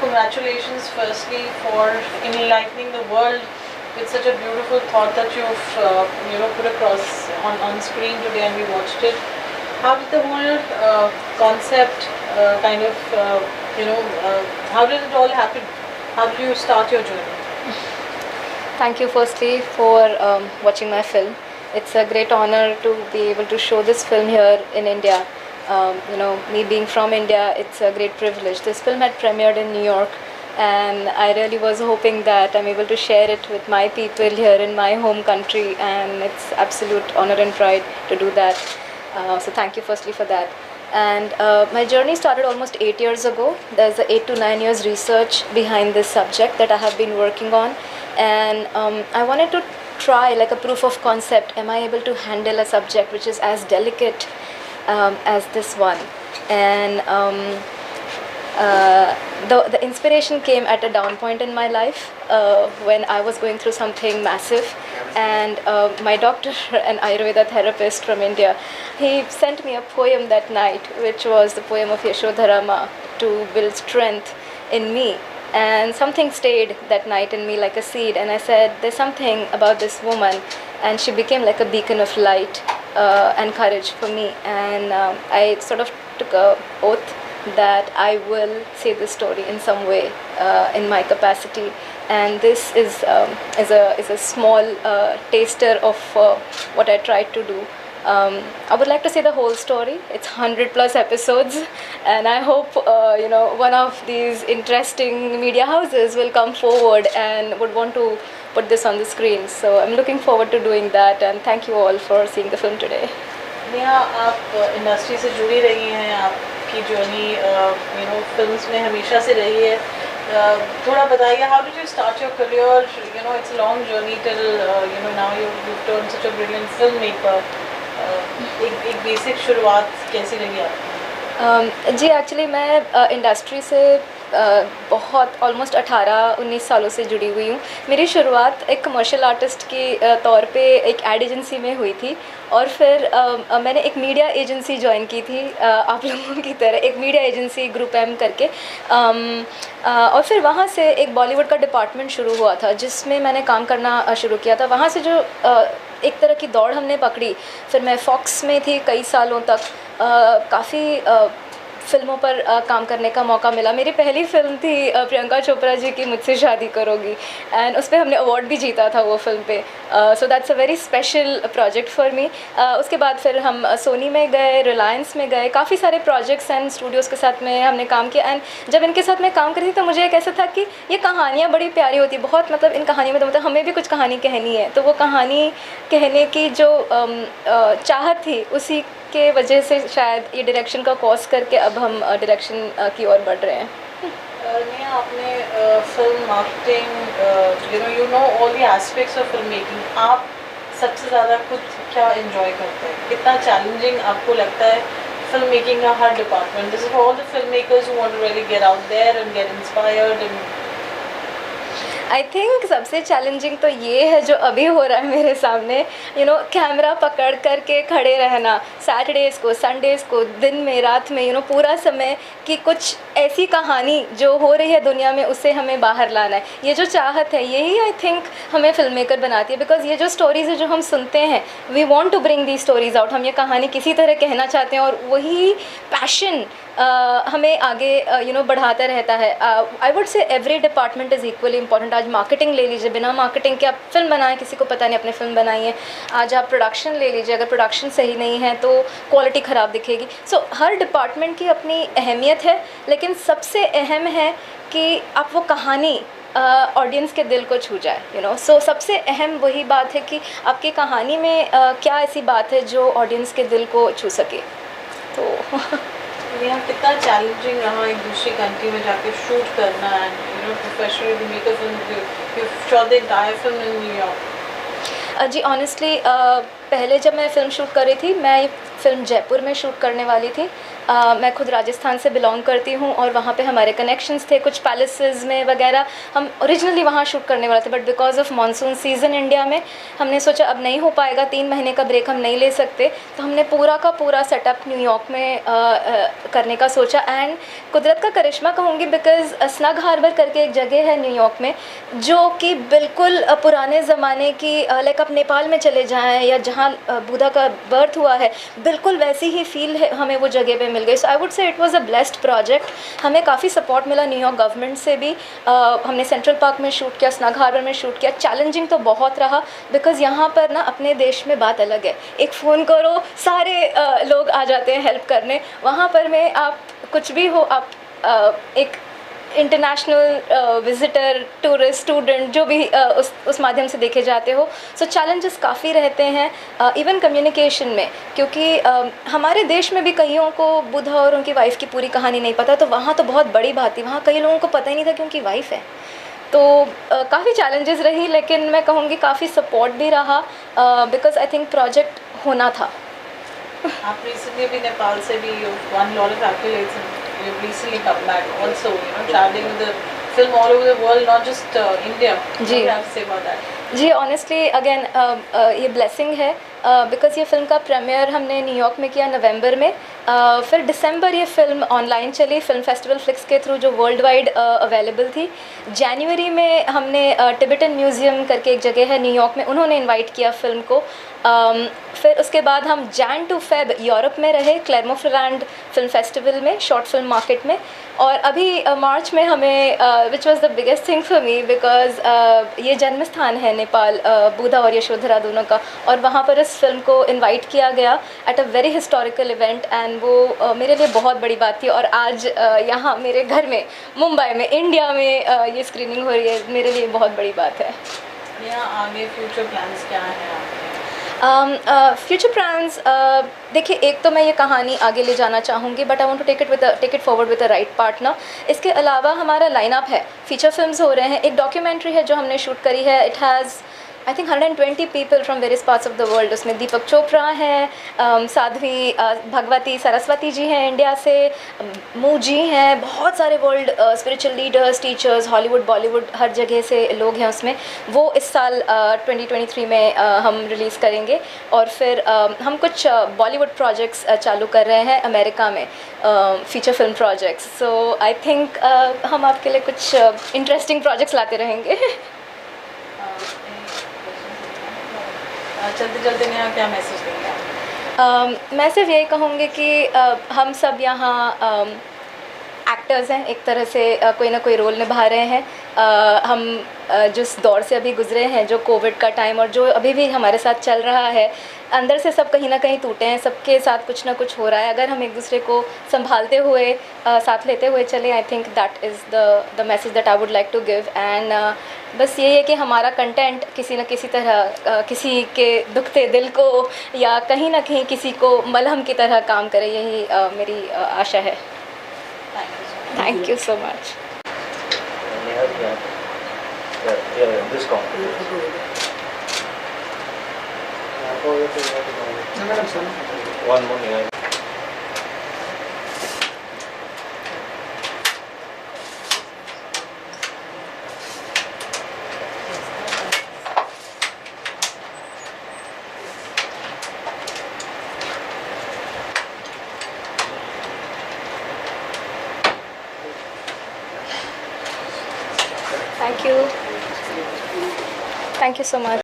congratulations firstly for enlightening the world with such a beautiful thought that you've put across on screen today, and we watched it. How did the whole concept how did it all happen? How did you start your journey? Thank you firstly for watching my film. It's a great honor to be able to show this film here in India. Me being from India, it's a great privilege. This film had premiered in New York, and I really was hoping that I'm able to share it with my people here in my home country, and it's absolute honor and pride to do that. So thank you firstly for that. And my journey started almost 8 years ago. There's a 8 to 9 years research behind this subject that I have been working on, and I wanted to try like a proof of concept. Am I able to handle a subject which is as delicate as this one? And the inspiration came at a down point in my life when I was going through something massive, and my doctor, an Ayurveda therapist from India, he sent me a poem that night, which was the poem of Yashodharama, to build strength in me. And something stayed that night in me like a seed, and I said, there's something about this woman, and she became like a beacon of light and courage for me. And I sort of took a oath that I will say this story in some way in my capacity. And this is a small taster of what I tried to do. I would like to say the whole story. It's 100+ episodes, and I hope one of these interesting media houses will come forward and would want to put this on the screen. So I'm looking forward to doing that, and thank you all for seeing the film today. Neha, आप industry से जुड़ी रही हैं, आपकी journey films में हमेशा से रही है. थोड़ा बताइए, how did you start your career? It's a long journey till now you've turned such a brilliant filmmaker. एक बेसिक शुरुआत कैसी रही आपकी? जी, एक्चुअली मैं इंडस्ट्री से बहुत ऑलमोस्ट 18-19 सालों से जुड़ी हुई हूँ. मेरी शुरुआत एक कमर्शियल आर्टिस्ट के तौर पे एक एड एजेंसी में हुई थी, और फिर मैंने एक मीडिया एजेंसी ज्वाइन की थी, आप लोगों की तरह एक मीडिया एजेंसी ग्रुप एम करके. और फिर वहाँ से एक बॉलीवुड का डिपार्टमेंट शुरू हुआ था जिसमें मैंने काम करना शुरू किया था. वहाँ से जो एक तरह की दौड़ हमने पकड़ी. फिर मैं फॉक्स में थी कई सालों तक. काफ़ी फिल्मों पर काम करने का मौका मिला. मेरी पहली फिल्म थी प्रियंका चोपड़ा जी की मुझसे शादी करोगी, एंड उस पर हमने अवार्ड भी जीता था वो फिल्म पे. So that's a very special project for me. उसके बाद फिर हम सोनी में गए, रिलायंस में गए, काफ़ी सारे प्रोजेक्ट्स एंड स्टूडियोज़ के साथ में हमने काम किया. एंड जब इनके साथ मैं काम करती थी तो मुझे एक ऐसा था कि ये कहानियाँ बड़ी प्यारी होती, बहुत मतलब इन कहानियों में तो मतलब हमें भी कुछ कहानी कहनी है. तो वो कहानी कहने की जो चाहत थी, उसी के वजह से शायद ये डायरेक्शन का कोर्स करके अब हम डायरेक्शन की ओर बढ़ रहे हैं. नेहा, आपने film marketing you know all the aspects of film making. आप सबसे ज़्यादा खुद क्या एंजॉय करते हैं? कितना चैलेंजिंग आपको लगता है फिल्म मेकिंग का हर department? This is for all the film makers who want to really get out there and get inspired. I think सबसे चैलेंजिंग तो ये है जो अभी हो रहा है मेरे सामने. कैमरा पकड़ करके खड़े रहना सैटरडेज़ को, संडेज़ को, दिन में, रात में, पूरा समय कि कुछ ऐसी कहानी जो हो रही है दुनिया में उससे हमें बाहर लाना है. ये जो चाहत है यही आई थिंक हमें फिल्म मेकर बनाती है. बिकॉज ये जो स्टोरीज़ है जो हम सुनते हैं, we want to bring the stories out. हम ये कहानी किसी तरह कहना चाहते हैं, और वही पैशन हमें आगे बढ़ाता रहता है. आई वुड से every department is equally important. आज मार्केटिंग ले लीजिए, बिना मार्केटिंग के आप फिल्म बनाएं किसी को पता नहीं आपने फिल्म बनाई है. आज आप प्रोडक्शन ले लीजिए, अगर प्रोडक्शन सही नहीं है तो क्वालिटी ख़राब दिखेगी. सो हर डिपार्टमेंट की अपनी अहमियत है, लेकिन सबसे अहम है कि आप वो कहानी ऑडियंस के दिल को छू जाए. सो सबसे अहम वही बात है कि आपकी कहानी में क्या ऐसी बात है जो ऑडियंस के दिल को छू सके. तो यहाँ कितना चैलेंजिंग रहा एक दूसरी कंट्री में जाके शूट करना and professionally make a film. You shot the entire film in New York. Ji honestly पहले जब मैं फ़िल्म शूट कर रही थी, मैं ये फ़िल्म जयपुर में शूट करने वाली थी। मैं खुद राजस्थान से बिलोंग करती हूँ और वहाँ पे हमारे कनेक्शंस थे कुछ पैलेसेस में वगैरह। हम ओरिजिनली वहाँ शूट करने वाले थे, but because of monsoon season India में हमने सोचा अब नहीं हो पाएगा, 3 महीने का ब्रेक हम नहीं ले सकते, तो हमने पूरा का पूरा सेटअप न्यूयॉर्क में करने का सोचा। एंड कुदरत का करिश्मा कहूँगी, बिकॉज स्नग हार्बर करके एक जगह है न्यूयॉर्क में जो कि बिल्कुल पुराने ज़माने की, लाइक आप नेपाल में चले जाएँ या जहाँ बुद्धा का बर्थ हुआ है, बिल्कुल वैसी ही फील है हमें वो जगह पे मिल गई। So I would say it was a blessed project. हमें काफ़ी सपोर्ट मिला न्यूयॉर्क गवर्नमेंट से भी। हमने सेंट्रल पार्क में शूट किया, स्नग हार्बर में शूट किया। चैलेंजिंग तो बहुत रहा, बिकॉज़ यहाँ पर ना अपने देश में बात अलग है, एक फ़ोन करो सारे लोग आ जाते हैं हेल्प करने। वहाँ पर में आप कुछ भी हो, आप एक इंटरनेशनल विज़िटर, टूरिस्ट, स्टूडेंट जो भी उस माध्यम से देखे जाते हो। सो चैलेंजेस काफ़ी रहते हैं इवन कम्युनिकेशन में, क्योंकि हमारे देश में भी कईयों को बुद्धा और उनकी वाइफ़ की पूरी कहानी नहीं पता, तो वहाँ तो बहुत बड़ी बात थी। वहाँ कई लोगों को पता ही नहीं था कि उनकी वाइफ़ है। तो काफ़ी चैलेंजेस रही, लेकिन मैं कहूँगी काफ़ी सपोर्ट भी रहा, बिकॉज़ आई थिंक प्रोजेक्ट होना था। आप रिसेंटली भी नेपाल से भी one lot of accolades and you've recently come back also, you know, traveling with the film all over the world, not just India. What do you have to say about that? जी honestly again ये blessing है, because ये film का premiere हमने New York में किया नवंबर में। फिर दिसंबर ये फ़िल्म ऑनलाइन चली फिल्म फेस्टिवल फ्लिक्स के थ्रू, जो वर्ल्ड वाइड अवेलेबल थी। जनवरी में हमने टिबेटन म्यूज़ियम करके एक जगह है न्यूयॉर्क में, उन्होंने इनवाइट किया फ़िल्म को। फिर उसके बाद हम जैन टू फेब यूरोप में रहे, क्लेरमोफलैंड फिल्म फेस्टिवल में, शॉर्ट फिल्म मार्केट में। और अभी मार्च में हमें which was the biggest thing for me, because ये जन्म स्थान है नेपाल बुद्धा और यशोधरा दोनों का, और वहाँ पर इस फिल्म को इनवाइट किया गया at a very historical event. And वो मेरे लिए बहुत बड़ी बात थी। और आज यहाँ मेरे घर में, मुंबई में, इंडिया में ये स्क्रीनिंग हो रही है, मेरे लिए बहुत बड़ी बात है। यहाँ आगे फ्यूचर प्लान्स क्या हैं आपके? फ्यूचर प्लान्स, देखिए, एक तो मैं ये कहानी आगे ले जाना चाहूँगी, but I want to take it forward with a right partner. इसके अलावा हमारा लाइनअप है, फीचर फिल्म्स हो रहे हैं, एक डॉक्यूमेंट्री है जो हमने शूट करी है, it has I think 120 people from various parts of the world. उसमें दीपक चोपड़ा हैं, साध्वी भगवती सरस्वती जी हैं इंडिया से, मू जी हैं, बहुत सारे world spiritual leaders, teachers, Hollywood, Bollywood, हर जगह से लोग हैं उसमें। वो इस साल 2023 में हम रिलीज़ करेंगे। और फिर हम कुछ बॉलीवुड प्रोजेक्ट्स चालू कर रहे हैं अमेरिका में, feature film projects. So I think हम आपके लिए कुछ इंटरेस्टिंग प्रोजेक्ट्स लाते रहेंगे। चलते चलते नेहा क्या मैसेज देंगे आप? मैं सिर्फ यही कहूँगी कि हम सब यहाँ एक्टर्स हैं, एक तरह से कोई ना कोई रोल निभा रहे हैं। हम जिस दौर से अभी गुजरे हैं, जो कोविड का टाइम और जो अभी भी हमारे साथ चल रहा है, अंदर से सब कहीं ना कहीं टूटे हैं, सबके साथ कुछ ना कुछ हो रहा है। अगर हम एक दूसरे को संभालते हुए, साथ लेते हुए चलें, I think that is the message that I would like to give. And बस यही है कि हमारा कंटेंट किसी न किसी तरह किसी के दुखते दिल को या कहीं ना कहीं किसी को मलहम की तरह काम करे, यही मेरी आशा है। Thank you so much. This one more. Thank you. Thank you so much.